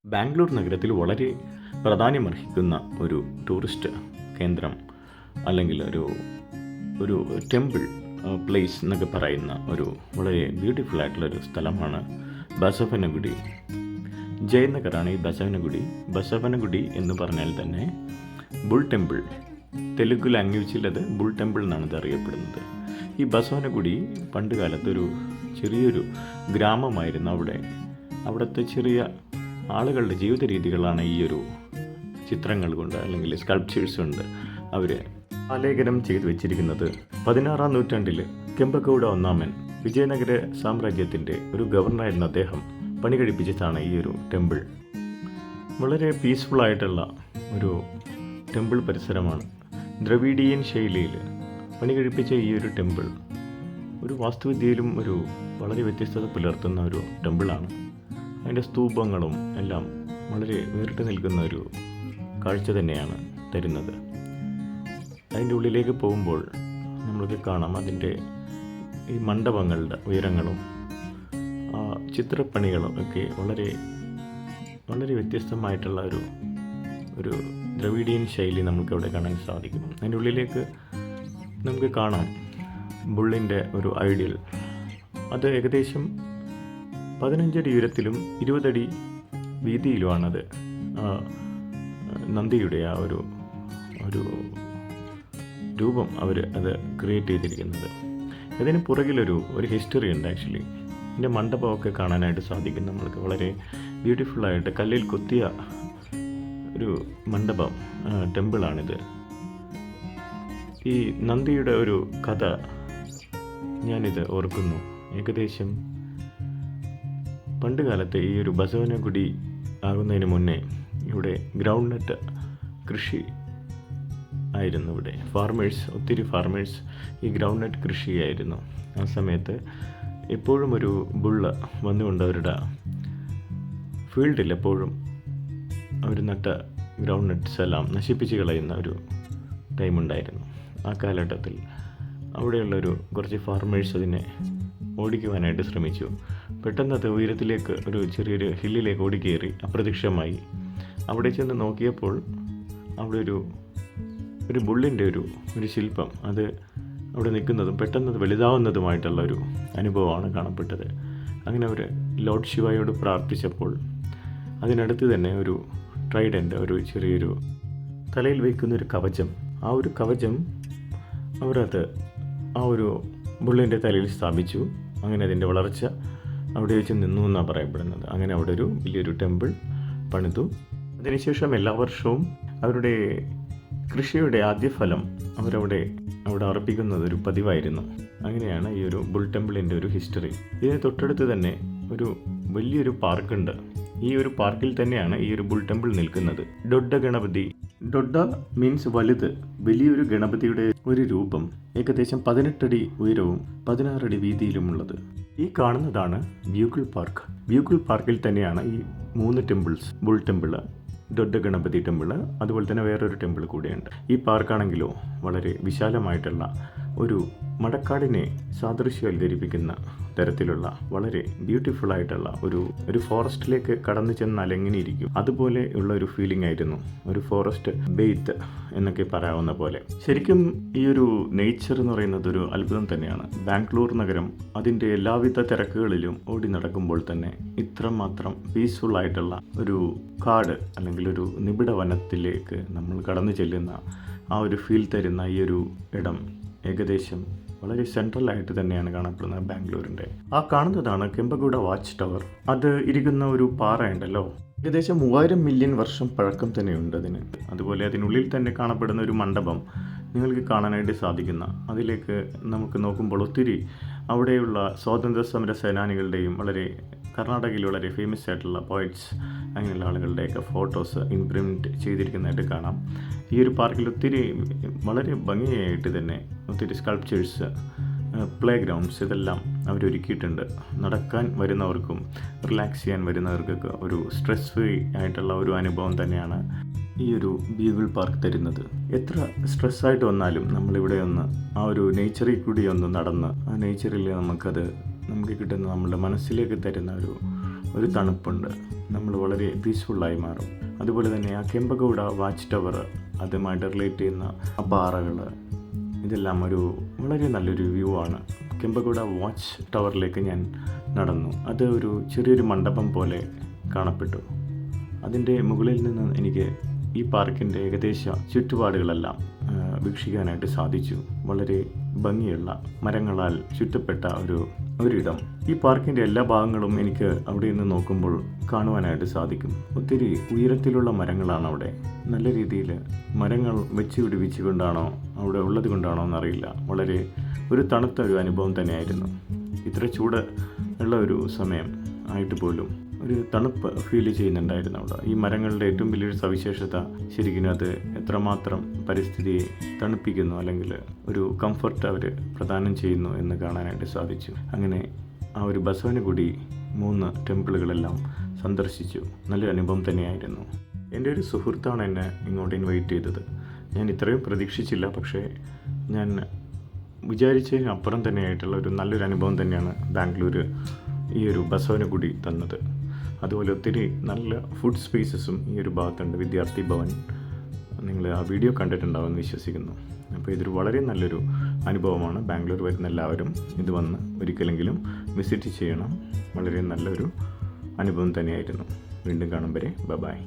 ബാംഗ്ലൂർ നഗരത്തിൽ വളരെ പ്രാധാന്യമർഹിക്കുന്ന ഒരു ടൂറിസ്റ്റ് കേന്ദ്രം അല്ലെങ്കിൽ ഒരു ടെമ്പിൾ പ്ലേസ് എന്നൊക്കെ പറയുന്ന ഒരു വളരെ ബ്യൂട്ടിഫുൾ ആയിട്ടുള്ളൊരു സ്ഥലമാണ് ബസവനഗുഡി. ജയനഗറാണ് ഈ ബസവനഗുഡി എന്ന് പറഞ്ഞാൽ തന്നെ ബുൾ ടെമ്പിൾ, തെലുഗു ലാംഗ്വേജിൽ അത് ബുൾ ടെമ്പിൾ എന്നാണ് ഇത് അറിയപ്പെടുന്നത്. ഈ ബസവനഗുഡി പണ്ട് കാലത്തൊരു ചെറിയൊരു ഗ്രാമമായിരുന്നു. അവിടുത്തെ ചെറിയ ആളുകളുടെ ജീവിത രീതികളാണ് ഈ ഒരു ചിത്രങ്ങൾ കൊണ്ട് അല്ലെങ്കിൽ സ്കൾപ്ചേഴ്സ് കൊണ്ട് അവർ ആലേഖനം ചെയ്തു വെച്ചിരിക്കുന്നത്. 16-ാം നൂറ്റാണ്ടിൽ കെമ്പഗൌഡ ഒന്നാമൻ വിജയനഗര സാമ്രാജ്യത്തിൻ്റെ ഒരു ഗവർണറായിരുന്ന അദ്ദേഹം പണി കഴിപ്പിച്ചതാണ് ഈ ഒരു ടെമ്പിൾ. വളരെ പീസ്ഫുൾ ആയിട്ടുള്ള ഒരു ടെമ്പിൾ പരിസരമാണ്. ദ്രവീഡിയൻ ശൈലിയിൽ പണി കഴിപ്പിച്ച ഈ ഒരു ടെമ്പിൾ ഒരു വാസ്തുവിദ്യയിലും ഒരു വളരെ വ്യത്യസ്തത പുലർത്തുന്ന ഒരു ടെമ്പിളാണ്. അതിൻ്റെ സ്തൂപങ്ങളും എല്ലാം വളരെ വേറിട്ട് നിൽക്കുന്ന ഒരു കാഴ്ച തന്നെയാണ് തരുന്നത്. അതിൻ്റെ ഉള്ളിലേക്ക് പോകുമ്പോൾ നമ്മൾക്ക് കാണാം അതിൻ്റെ ഈ മണ്ഡപങ്ങളുടെ ഉയരങ്ങളും ചിത്രപ്പണികളും ഒക്കെ വളരെ വളരെ വ്യത്യസ്തമായിട്ടുള്ള ഒരു ദ്രവീഡിയൻ ശൈലി നമുക്ക് അവിടെ കാണാൻ സാധിക്കും. അതിൻ്റെ ഉള്ളിലേക്ക് നമുക്ക് കാണാം ബുള്ളിൻ്റെ ഒരു ഐഡിയൽ. അത് ഏകദേശം 15 അടി ഉയരത്തിലും 20 അടി വീതിയിലുമാണത് നന്ദിയുടെ ആ ഒരു രൂപം അത് ക്രിയേറ്റ് ചെയ്തിരിക്കുന്നത്. ഇതിന് പുറകിലൊരു ഹിസ്റ്ററി ഉണ്ട്. ആക്ച്വലി ഇതിൻ്റെ മണ്ഡപമൊക്കെ കാണാനായിട്ട് സാധിക്കും നമ്മൾക്ക്. വളരെ ബ്യൂട്ടിഫുള്ളായിട്ട് കല്ലിൽ കൊത്തിയ ഒരു മണ്ഡപം ടെമ്പിളാണിത്. ഈ നന്ദിയുടെ ഒരു കഥ ഞാനിത് ഓർക്കുന്നു. ഏകദേശം പണ്ട് കാലത്ത് ഈ ഒരു ബസവനഗുഡി ആകുന്നതിന് മുന്നേ ഇവിടെ ഗ്രൗണ്ട് നട്ട് കൃഷി ആയിരുന്നു. ഇവിടെ ഒത്തിരി ഫാർമേഴ്സ് ഈ ഗ്രൗണ്ട് നട്ട് കൃഷിയായിരുന്നു. ആ സമയത്ത് എപ്പോഴും ഒരു ബുള്ള് വന്നുകൊണ്ട് അവരുടെ ഫീൽഡിൽ എപ്പോഴും അവർ നട്ട ഗ്രൗണ്ട് നട്ട്സ് എല്ലാം നശിപ്പിച്ച് കളയുന്ന ഒരു ടൈമുണ്ടായിരുന്നു. ആ കാലഘട്ടത്തിൽ അവിടെയുള്ളൊരു കുറച്ച് ഫാർമേഴ്സ് അതിനെ ഓടിക്കുവാനായിട്ട് ശ്രമിച്ചു. പെട്ടെന്ന് അത് ഉയരത്തിലേക്ക് ചെറിയൊരു ഹില്ലിലേക്ക് ഓടിക്കയറി അപ്രത്യക്ഷമായി. അവിടെ ചെന്ന് നോക്കിയപ്പോൾ അവിടെ ഒരു ബുള്ളിൻ്റെ ഒരു ശില്പം അത് അവിടെ നിൽക്കുന്നതും പെട്ടെന്ന് വലുതാവുന്നതുമായിട്ടുള്ള ഒരു അനുഭവമാണ് കാണപ്പെട്ടത്. അങ്ങനെ അവർ ലോർഡ് ശിവയോട് പ്രാർത്ഥിച്ചപ്പോൾ അതിനടുത്ത് തന്നെ ഒരു ട്രൈഡൻ്റ്, ചെറിയൊരു തലയിൽ വയ്ക്കുന്നൊരു കവചം, ആ ഒരു കവചം അവരത് ആ ഒരു ബുള്ളിൻ്റെ തലയിൽ സ്ഥാപിച്ചു. അങ്ങനെ അതിൻ്റെ വളർച്ച അവിടെ വെച്ച് നിന്നു എന്നാണ് പറയപ്പെടുന്നത്. അങ്ങനെ അവിടെ വലിയൊരു ടെമ്പിൾ പണിതു. അതിനുശേഷം എല്ലാ വർഷവും അവരുടെ കൃഷിയുടെ ആദ്യഫലം അവിടെ അർപ്പിക്കുന്നത് ഒരു പതിവായിരുന്നു. അങ്ങനെയാണ് ഈ ഒരു ബുൾ ടെമ്പിളിൻ്റെ ഒരു ഹിസ്റ്ററി. ഇതിന് തൊട്ടടുത്ത് തന്നെ വലിയൊരു പാർക്കുണ്ട്. ഈ ഒരു പാർക്കിൽ തന്നെയാണ് ഈ ഒരു ബുൾ ടെമ്പിൾ നിൽക്കുന്നത്. ഡൊഡ മീൻസ് വലുത്, വലിയൊരു ഗണപതിയുടെ ഒരു രൂപം ഏകദേശം 18 അടി ഉയരവും 16 അടി വീതിയിലുമുള്ളത്. ഈ കാണുന്നതാണ് ബ്യൂഗിൾ പാർക്കിൽ തന്നെയാണ് ഈ 3 temples, bull temple, Dodda Ganapathi temple, അതുപോലെ തന്നെ വേറൊരു ടെമ്പിൾ കൂടെയുണ്ട്. ഈ പാർക്കാണെങ്കിലോ വളരെ വിശാലമായിട്ടുള്ള ഒരു മഴക്കാടിനെ സാദൃശ്യവൽക്കരിപ്പിക്കുന്ന തരത്തിലുള്ള വളരെ ബ്യൂട്ടിഫുൾ ആയിട്ടുള്ള ഒരു ഫോറസ്റ്റിലേക്ക് കടന്നു ചെന്നാൽ എങ്ങനെ ഇരിക്കും അതുപോലെയുള്ള ഒരു ഫീലിംഗ് ആയിരുന്നു. ഒരു ഫോറസ്റ്റ് ബെയ്ത്ത് എന്നൊക്കെ പറയാവുന്ന പോലെ. ശരിക്കും ഈ ഒരു നേച്ചർ എന്ന് പറയുന്നത് ഒരു അത്ഭുതം തന്നെയാണ്. ബാംഗ്ലൂർ നഗരം അതിൻ്റെ എല്ലാവിധ തിരക്കുകളിലും ഓടി നടക്കുമ്പോൾ തന്നെ ഇത്രമാത്രം പീസ്ഫുൾ ആയിട്ടുള്ള ഒരു കാട് അല്ലെങ്കിൽ ഒരു നിബിഡ വനത്തിലേക്ക് നമ്മൾ കടന്നു ചെല്ലുന്ന ആ ഒരു ഫീൽ തരുന്ന ഈ ഒരു ഇടം ഏകദേശം വളരെ സെൻട്രലായിട്ട് തന്നെയാണ് കാണപ്പെടുന്നത് ബാംഗ്ലൂരിൻ്റെ. ആ കാണുന്നതാണ് കെമ്പഗൌഡ വാച്ച് ടവർ. അത് ഇരിക്കുന്ന ഒരു പാറയുണ്ടല്ലോ, ഏകദേശം 3000 മില്യൺ വർഷം പഴക്കം തന്നെയുണ്ട് അതിന്. അതുപോലെ അതിനുള്ളിൽ തന്നെ കാണപ്പെടുന്ന ഒരു മണ്ഡപം നിങ്ങൾക്ക് കാണാനായിട്ട് സാധിക്കുന്ന, അതിലേക്ക് നമുക്ക് നോക്കുമ്പോൾ ഒത്തിരി അവിടെയുള്ള സ്വാതന്ത്ര്യ സമര സേനാനികളുടെയും കർണാടകയിൽ വളരെ ഫേമസ് ആയിട്ടുള്ള പോയറ്റ്സ് അങ്ങനെയുള്ള ആളുകളുടെയൊക്കെ ഫോട്ടോസ് ഇംപ്രിൻറ്റ് ചെയ്തിരിക്കുന്നതായിട്ട് കാണാം. ഈ ഒരു പാർക്കിൽ വളരെ ഭംഗിയായിട്ട് തന്നെ ഒത്തിരി സ്കൾപ്ചേഴ്സ്, പ്ലേ ഗ്രൗണ്ട്സ് ഇതെല്ലാം അവരൊരുക്കിയിട്ടുണ്ട്. നടക്കാൻ വരുന്നവർക്കും റിലാക്സ് ചെയ്യാൻ വരുന്നവർക്കൊക്കെ ഒരു സ്ട്രെസ് ഫ്രീ ആയിട്ടുള്ള ഒരു അനുഭവം തന്നെയാണ് ഈ ഒരു ബ്യൂഗിൾ പാർക്ക് തരുന്നത്. എത്ര സ്ട്രെസ്സായിട്ട് വന്നാലും നമ്മളിവിടെ ആ ഒരു നേച്ചറിൽ കൂടി നടന്ന് ആ നേച്ചറിൽ നമുക്ക് കിട്ടുന്ന നമ്മുടെ മനസ്സിലേക്ക് തരുന്ന ഒരു തണുപ്പുണ്ട്. നമ്മൾ വളരെ പീസ്ഫുള്ളായി മാറും. അതുപോലെ തന്നെ ആ കെമ്പഗൌഡ വാച്ച് ടവർ, അതുമായിട്ട് റിലേറ്റ് ചെയ്യുന്ന ആ പാറകൾ, ഇതെല്ലാം ഒരു വളരെ നല്ലൊരു വ്യൂ ആണ്. കെമ്പഗൌഡ വാച്ച് ടവറിലേക്ക് ഞാൻ നടന്നു. അത് ഒരു ചെറിയൊരു മണ്ഡപം പോലെ കാണപ്പെട്ടു. അതിൻ്റെ മുകളിൽ നിന്ന് എനിക്ക് ഈ പാർക്കിൻ്റെ ഏകദേശ ചുറ്റുപാടുകളെല്ലാം വീക്ഷിക്കാനായിട്ട് സാധിച്ചു. വളരെ ഭംഗിയുള്ള മരങ്ങളാൽ ചുറ്റപ്പെട്ട ഒരിടം. ഈ പാർക്കിൻ്റെ എല്ലാ ഭാഗങ്ങളും എനിക്ക് അവിടെ നിന്ന് നോക്കുമ്പോൾ കാണുവാനായിട്ട് സാധിക്കും. ഒത്തിരി ഉയരത്തിലുള്ള മരങ്ങളാണ് അവിടെ. നല്ല രീതിയിൽ മരങ്ങൾ വെച്ച് പിടിപ്പിച്ചുകൊണ്ടാണോ അവിടെ ഉള്ളത് കൊണ്ടാണോ എന്നറിയില്ല, വളരെ ഒരു തണുത്ത ഒരു അനുഭവം തന്നെയായിരുന്നു. ഇത്ര ചൂട് ഉള്ള ഒരു സമയം ആയിട്ട് പോലും ഒരു തണുപ്പ് ഫീൽ ചെയ്യുന്നുണ്ടായിരുന്നു അവിടെ. ഈ മരങ്ങളുടെ ഏറ്റവും വലിയൊരു സവിശേഷത ശരിക്കും അത് എത്രമാത്രം പരിസ്ഥിതിയെ തണുപ്പിക്കുന്നു, അല്ലെങ്കിൽ ഒരു കംഫർട്ട് അവർ പ്രദാനം ചെയ്യുന്നു എന്ന് കാണാനായിട്ട് സാധിച്ചു. അങ്ങനെ ആ ഒരു ബസവനഗുഡി 3 ടെമ്പിളുകളെല്ലാം സന്ദർശിച്ചു. നല്ലൊരു അനുഭവം തന്നെയായിരുന്നു. എൻ്റെ ഒരു സുഹൃത്താണ് എന്നെ ഇങ്ങോട്ട് ഇൻവൈറ്റ് ചെയ്തത്. ഞാൻ ഇത്രയും പ്രതീക്ഷിച്ചില്ല, പക്ഷേ ഞാൻ വിചാരിച്ചതിന് അപ്പുറം തന്നെയായിട്ടുള്ള ഒരു നല്ലൊരു അനുഭവം തന്നെയാണ് ബാംഗ്ലൂർ ഈ ഒരു ബസവനഗുഡി തന്നത്. അതുപോലെ ഒത്തിരി നല്ല ഫുഡ് സ്പേസസും ഈ ഒരു ഭാഗത്തുണ്ട്. വിദ്യാർത്ഥി ഭവൻ, നിങ്ങൾ ആ വീഡിയോ കണ്ടിട്ടുണ്ടാവുമെന്ന് വിശ്വസിക്കുന്നു. അപ്പോൾ ഇതൊരു വളരെ നല്ലൊരു അനുഭവമാണ്. ബാംഗ്ലൂർ വരുന്ന എല്ലാവരും ഇത് വന്ന് ഒരിക്കലെങ്കിലും വിസിറ്റ് ചെയ്യണം. വളരെ നല്ലൊരു അനുഭവം തന്നെയായിരുന്നു. വീണ്ടും കാണും വരെ ബൈ.